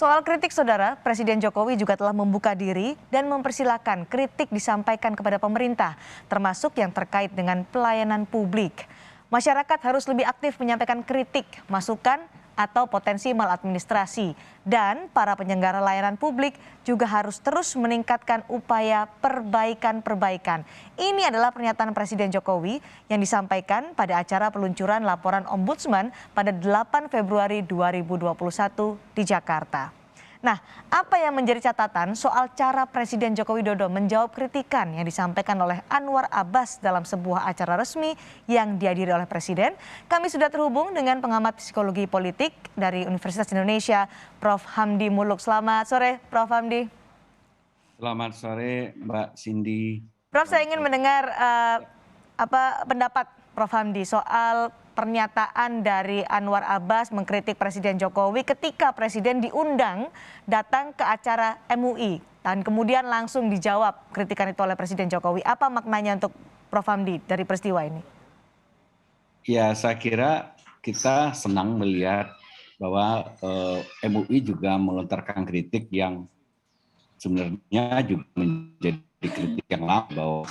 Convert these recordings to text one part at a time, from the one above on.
Soal kritik saudara, Presiden Jokowi juga telah membuka diri dan mempersilahkan kritik disampaikan kepada pemerintah, termasuk yang terkait dengan pelayanan publik. Masyarakat harus lebih aktif menyampaikan kritik, masukan, atau potensi maladministrasi. Dan para penyelenggara layanan publik juga harus terus meningkatkan upaya perbaikan-perbaikan. Ini adalah pernyataan Presiden Jokowi yang disampaikan pada acara peluncuran laporan Ombudsman pada 8 Februari 2021 di Jakarta. Nah, apa yang menjadi catatan soal cara Presiden Joko Widodo menjawab kritikan yang disampaikan oleh Anwar Abbas dalam sebuah acara resmi yang dihadiri oleh Presiden? Kami sudah terhubung dengan pengamat psikologi politik dari Universitas Indonesia, Prof. Hamdi Muluk. Selamat sore, Prof. Hamdi. Selamat sore, Mbak Cindy. Prof, saya ingin mendengar pendapat Prof. Hamdi soal pernyataan dari Anwar Abbas mengkritik Presiden Jokowi ketika Presiden diundang datang ke acara MUI dan kemudian langsung dijawab kritikan itu oleh Presiden Jokowi. Apa maknanya untuk Prof. Hamdi dari peristiwa ini? Ya, saya kira kita senang melihat bahwa MUI juga melontarkan kritik yang sebenarnya juga menjadi kritik yang lama bahwa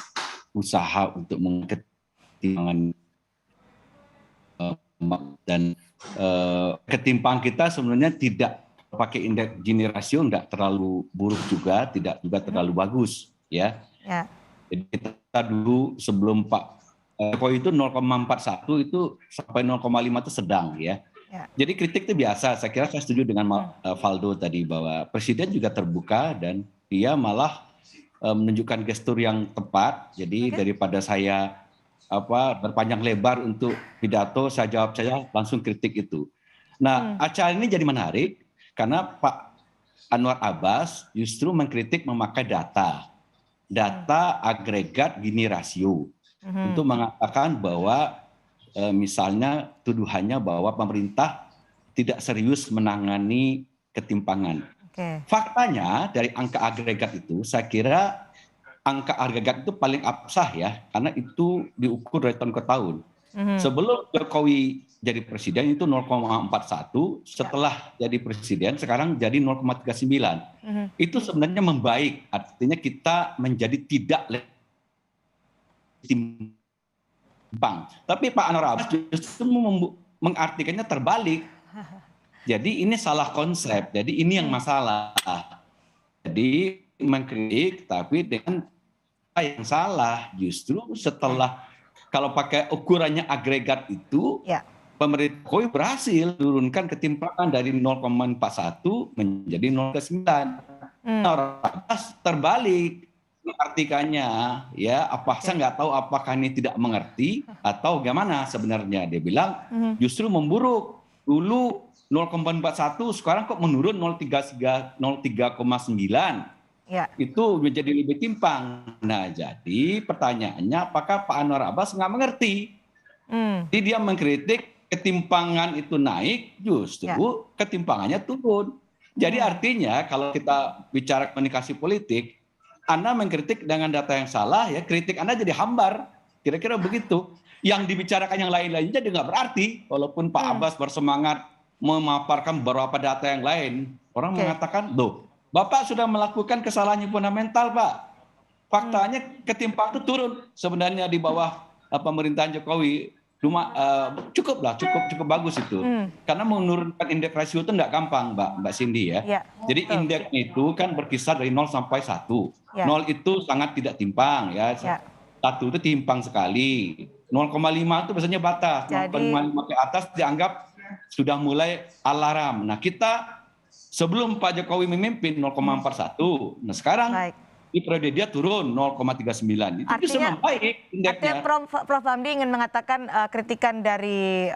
usaha untuk mengketimpangan dan ketimpang kita sebenarnya tidak pakai indeks Gini rasio, tidak terlalu buruk juga, tidak juga terlalu bagus, ya. Jadi kita dulu sebelum Pak Jokowi itu 0,41 itu sampai 0,5 itu sedang, ya. Jadi kritik itu biasa. Saya kira saya setuju dengan Valdo tadi bahwa Presiden juga terbuka dan dia malah menunjukkan gestur yang tepat. Jadi daripada saya berpanjang lebar untuk pidato, saya jawab saja langsung kritik itu. Nah, acara ini jadi menarik karena Pak Anwar Abbas justru mengkritik memakai data agregat Gini rasio untuk mengatakan bahwa misalnya tuduhannya bahwa pemerintah tidak serius menangani ketimpangan. Faktanya dari angka agregat itu saya kira angka agregat itu paling absah ya, karena itu diukur dari tahun ke tahun. Sebelum Jokowi jadi presiden itu 0,41, setelah jadi presiden sekarang jadi 0,39. Itu sebenarnya membaik, artinya kita menjadi tidak timbang. Tapi Pak Anwar Abbas justru mengartikannya terbalik. Jadi ini salah konsep, jadi ini yang masalah. Jadi mengkritik tapi dengan yang salah, justru setelah kalau pakai ukurannya agregat itu pemerintah Jokowi berhasil turunkan ketimpangan dari 0,41 menjadi 0,9. Orang terbalik artikannya, ya. Saya nggak tahu apakah ini tidak mengerti atau bagaimana sebenarnya. Dia bilang justru memburuk, dulu 0,41 sekarang kok menurun 0,3,9. Itu menjadi lebih timpang. Nah, jadi pertanyaannya apakah Pak Anwar Abbas nggak mengerti? Jadi dia mengkritik ketimpangan itu naik, justru ketimpangannya turun. Jadi artinya kalau kita bicara komunikasi politik, Anda mengkritik dengan data yang salah, ya kritik Anda jadi hambar. Kira-kira begitu. Yang dibicarakan yang lain-lainnya jadi nggak berarti. Walaupun Pak Abbas bersemangat memaparkan beberapa data yang lain, orang mengatakan, loh, Bapak sudah melakukan kesalahan yang fundamental, Pak. Faktanya ketimpangan itu turun sebenarnya di bawah pemerintahan Jokowi. Cuma cukup bagus itu. Karena menurunkan indeks rasio itu tidak gampang, Mbak Cindy, ya. Jadi indeks itu kan berkisar dari 0 sampai 1. 0 itu sangat tidak timpang, ya. 1 itu timpang sekali. 0,5 itu biasanya batas. 0,5 ke atas dianggap sudah mulai alarm. Nah, kita sebelum Pak Jokowi memimpin 0,41, nah sekarang di periode dia turun 0,39. Itu bisa membaik indeksnya. Artinya Prof. Hamdi ingin mengatakan kritikan dari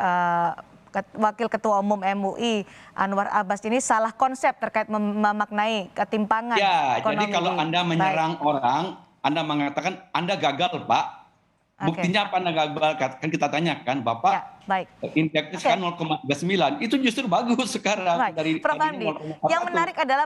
Wakil Ketua Umum MUI Anwar Abbas ini salah konsep terkait memaknai ketimpangan ekonomi. Jadi kalau Anda menyerang orang, Anda mengatakan Anda gagal, Pak. Buktinya apa Anda gagal? Kan kita tanyakan, Bapak. Indeksnya sekarang 0,39, itu justru bagus sekarang. Prof. Hamdi, yang menarik adalah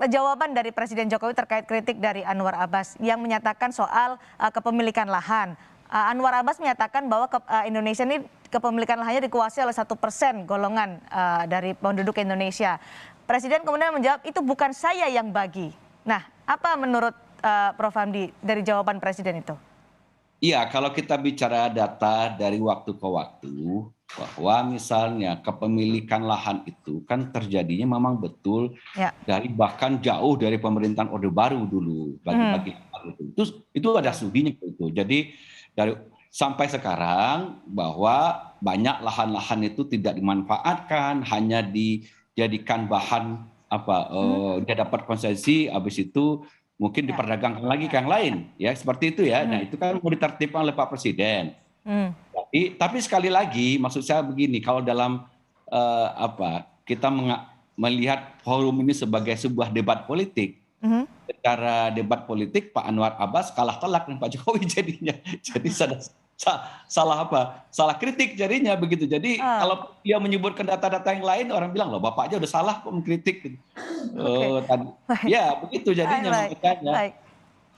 jawaban dari Presiden Jokowi terkait kritik dari Anwar Abbas yang menyatakan soal kepemilikan lahan. Anwar Abbas menyatakan bahwa Indonesia ini kepemilikan lahannya dikuasai oleh 1% golongan dari penduduk Indonesia. Presiden kemudian menjawab itu bukan saya yang bagi. Nah, apa menurut Prof. Hamdi dari jawaban Presiden itu? Iya, kalau kita bicara data dari waktu ke waktu, bahwa misalnya kepemilikan lahan itu kan terjadinya memang betul dari bahkan jauh dari pemerintahan Orde Baru dulu bagi-bagi itu ada studinya itu. Jadi dari sampai sekarang bahwa banyak lahan-lahan itu tidak dimanfaatkan, hanya dijadikan bahan dia dapat konsesi, habis itu mungkin diperdagangkan lagi ke yang lain, ya seperti itu ya. Nah itu kan mau ditertibkan oleh Pak Presiden. Tapi sekali lagi, maksud saya begini, kalau dalam kita melihat forum ini sebagai sebuah debat politik, secara debat politik Pak Anwar Abbas kalah telak dengan Pak Jokowi jadinya. Jadi salah kritik jadinya begitu. Jadi kalau dia menyebutkan data-data yang lain, orang bilang loh Bapak aja udah salah kok mengkritik. Ya begitu jadinya. Baik.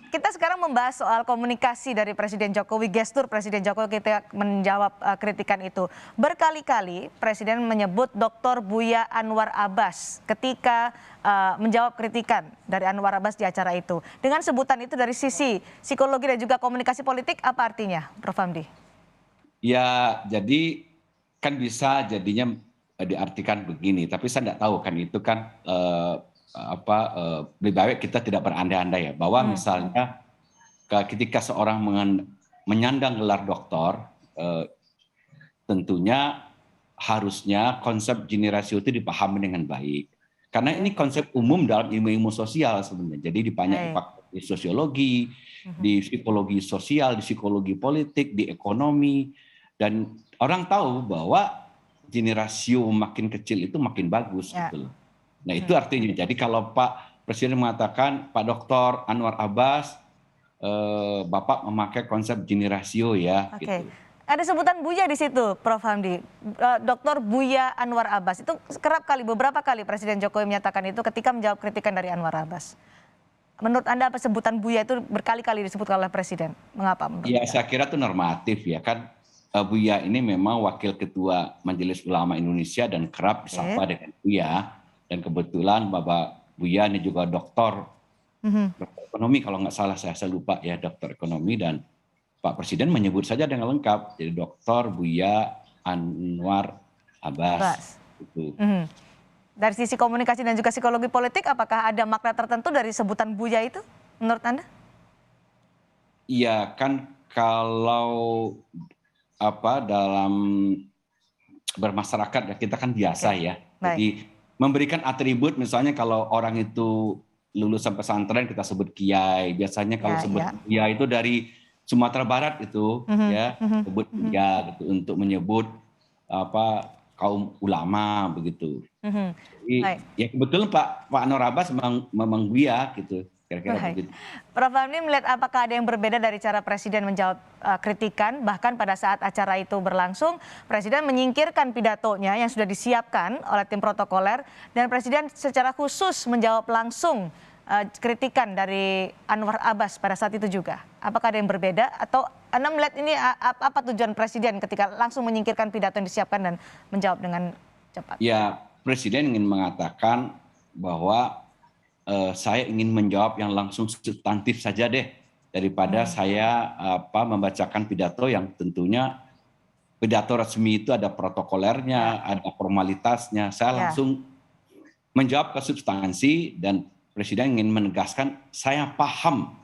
Kita sekarang membahas soal komunikasi dari Presiden Jokowi, gestur Presiden Jokowi kita menjawab kritikan itu. Berkali-kali Presiden menyebut Dr. Buya Anwar Abbas ketika menjawab kritikan dari Anwar Abbas di acara itu. Dengan sebutan itu dari sisi psikologi dan juga komunikasi politik, apa artinya, Prof. Hamdi? Ya, jadi kan bisa jadinya diartikan begini, tapi saya tidak tahu kan itu kan lebih baik kita tidak berandai-andai ya, bahwa misalnya ketika seorang menyandang gelar doktor, tentunya harusnya konsep generasi itu dipahami dengan baik. Karena ini konsep umum dalam ilmu-ilmu sosial sebenarnya. Jadi banyak di sosiologi, di psikologi sosial, di psikologi politik, di ekonomi, dan orang tahu bahwa generasi makin kecil itu makin bagus gitu loh. Nah itu artinya, jadi kalau Pak Presiden mengatakan Pak Dr. Anwar Abbas, Bapak memakai konsep generasio ya. Gitu. Ada sebutan Buya di situ, Prof. Hamdi. Dr. Buya Anwar Abbas itu beberapa kali Presiden Jokowi menyatakan itu ketika menjawab kritikan dari Anwar Abbas. Menurut Anda apa sebutan Buya itu berkali-kali disebut oleh Presiden? Mengapa? Ya saya kira itu normatif ya kan. Buya ini memang Wakil Ketua Majelis Ulama Indonesia dan kerap disapa dengan Buya. Dan kebetulan Bapak Buya ini juga doktor ekonomi kalau nggak salah, saya lupa ya, doktor ekonomi, dan Pak Presiden menyebut saja dengan lengkap, jadi Dr. Buya Anwar Abbas. Gitu. Dari sisi komunikasi dan juga psikologi politik, apakah ada makna tertentu dari sebutan Buya itu menurut Anda? Iya kan kalau dalam bermasyarakat ya kita kan biasa ya. Jadi memberikan atribut, misalnya kalau orang itu lulusan pesantren kita sebut kiai. Biasanya kalau sebut kiai itu dari Sumatera Barat itu sebut kiai gitu untuk menyebut kaum ulama begitu. Jadi, ya kebetulan Pak Anwar Abbas memang Buya gitu. Kira-kira begitu. Prof. Hamdi melihat apakah ada yang berbeda dari cara Presiden menjawab kritikan, bahkan pada saat acara itu berlangsung, Presiden menyingkirkan pidatonya yang sudah disiapkan oleh tim protokoler, dan Presiden secara khusus menjawab langsung kritikan dari Anwar Abbas pada saat itu juga. Apakah ada yang berbeda atau Anda melihat ini apa tujuan Presiden ketika langsung menyingkirkan pidato yang disiapkan dan menjawab dengan cepat? Ya, Presiden ingin mengatakan bahwa saya ingin menjawab yang langsung substantif saja deh, daripada saya membacakan pidato yang tentunya pidato resmi itu ada protokolernya, ada formalitasnya. Saya langsung menjawab ke substansi, dan Presiden ingin menegaskan saya paham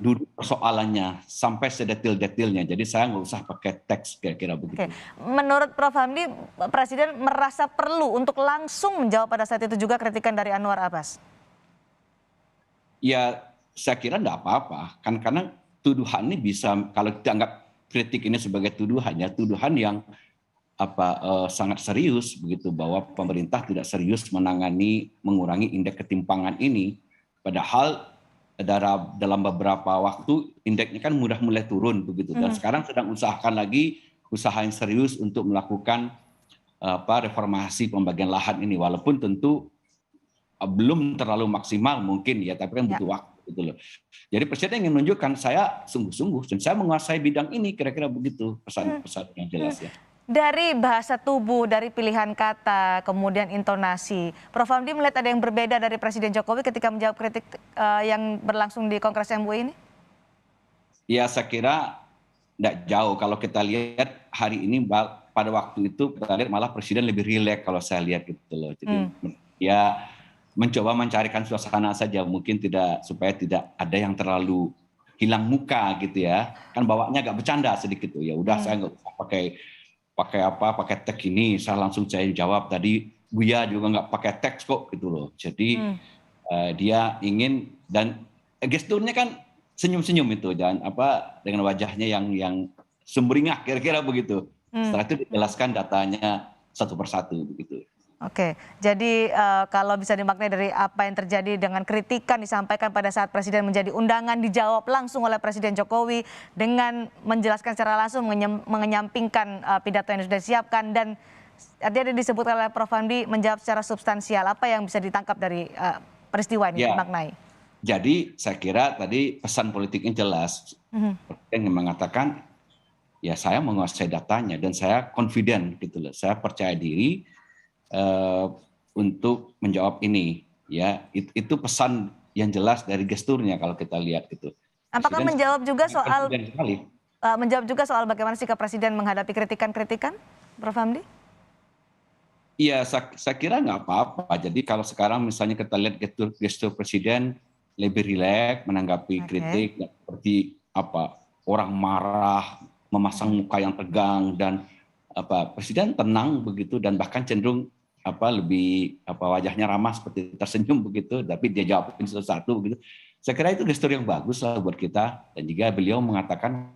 duduk persoalannya sampai sedetil-detilnya. Jadi saya nggak usah pakai teks, kira-kira begitu. Menurut Prof. Hamdi, Presiden merasa perlu untuk langsung menjawab pada saat itu juga kritikan dari Anwar Abbas? Ya saya kira enggak apa-apa, kan karena tuduhan ini bisa, kalau kita anggap kritik ini sebagai tuduhan yang sangat serius begitu, bahwa pemerintah tidak serius mengurangi indeks ketimpangan ini, padahal dalam beberapa waktu indeksnya kan mulai turun begitu, dan sekarang sedang usahakan lagi usaha yang serius untuk melakukan reformasi pembagian lahan ini, walaupun tentu belum terlalu maksimal mungkin ya, tapi kan butuh waktu gitu loh. Jadi Presiden ingin menunjukkan saya sungguh-sungguh dan saya menguasai bidang ini, kira-kira begitu pesan yang jelas ya. Dari bahasa tubuh, dari pilihan kata, kemudian intonasi, Prof. Hamdi melihat ada yang berbeda dari Presiden Jokowi ketika menjawab kritik yang berlangsung di Kongres MUI ini? Ya saya kira tidak jauh. Kalau kita lihat hari ini pada waktu itu kita lihat malah Presiden lebih rileks kalau saya lihat gitu loh. Jadi ya mencoba mencarikan suasana saja, mungkin tidak supaya tidak ada yang terlalu hilang muka gitu ya. Kan bawanya agak bercanda sedikit tuh. Ya udah saya nggak usah pakai teks ini, saya langsung saya jawab tadi. Buya juga nggak pakai teks kok gitu loh. Jadi dia ingin dan gesturnya kan senyum-senyum itu dan dengan wajahnya yang sumringah kira-kira begitu. Setelah itu dijelaskan datanya satu persatu begitu. Oke, jadi kalau bisa dimaknai dari apa yang terjadi dengan kritikan disampaikan pada saat Presiden menjadi undangan dijawab langsung oleh Presiden Jokowi dengan menjelaskan secara langsung menyampingkan pidato yang sudah disiapkan dan tadi disebut oleh Prof. Hamdi menjawab secara substansial. Apa yang bisa ditangkap dari peristiwa ini dimaknai? Jadi saya kira tadi pesan politiknya jelas. Presiden yang mengatakan ya saya menguasai datanya dan saya confident gitu loh. Saya percaya diri untuk menjawab ini ya itu pesan yang jelas dari gesturnya kalau kita lihat gitu. Apakah menjawab juga soal bagaimana sikap Presiden menghadapi kritikan-kritikan, Prof. Hamdi? Iya, saya kira nggak apa-apa. Jadi kalau sekarang misalnya kita lihat gestur Presiden lebih rileks menanggapi kritik, seperti orang marah, memasang muka yang tegang dan Presiden tenang begitu dan bahkan cenderung lebih wajahnya ramah seperti tersenyum begitu, tapi dia jawabin satu-satu begitu. Saya kira itu gestur yang bagus lah buat kita dan juga beliau mengatakan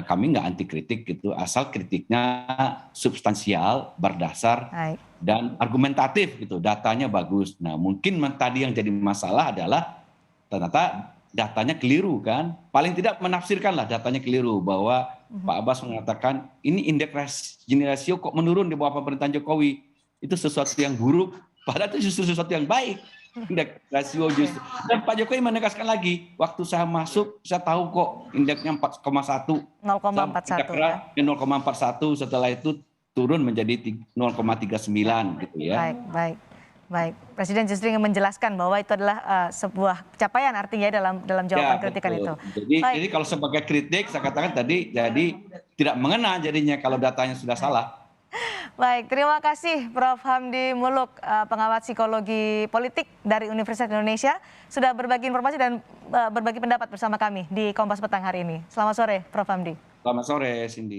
kami nggak anti kritik gitu, asal kritiknya substansial, berdasar dan argumentatif gitu, datanya bagus. Nah mungkin tadi yang jadi masalah adalah ternyata datanya keliru kan, paling tidak menafsirkanlah datanya keliru bahwa Pak Abbas mengatakan ini indeks Gini rasio kok menurun di bawah pemerintahan Jokowi. Itu sesuatu yang buruk, padahal itu justru sesuatu yang baik. Indeks rasio justru. Dan Pak Jokowi menegaskan lagi, waktu saya masuk, saya tahu kok indeksnya 4,1. 0,41 ya. 0,41 setelah itu turun menjadi 0,39 gitu ya. Baik. Presiden justru ingin menjelaskan bahwa itu adalah sebuah capaian artinya dalam jawaban kritikan itu. Jadi kalau sebagai kritik, saya katakan tadi, jadi tidak mengena jadinya kalau datanya sudah salah. Baik, terima kasih Prof. Hamdi Muluk, pengamat psikologi politik dari Universitas Indonesia, sudah berbagi informasi dan berbagi pendapat bersama kami di Kompas Petang hari ini. Selamat sore, Prof. Hamdi. Selamat sore, Cindy.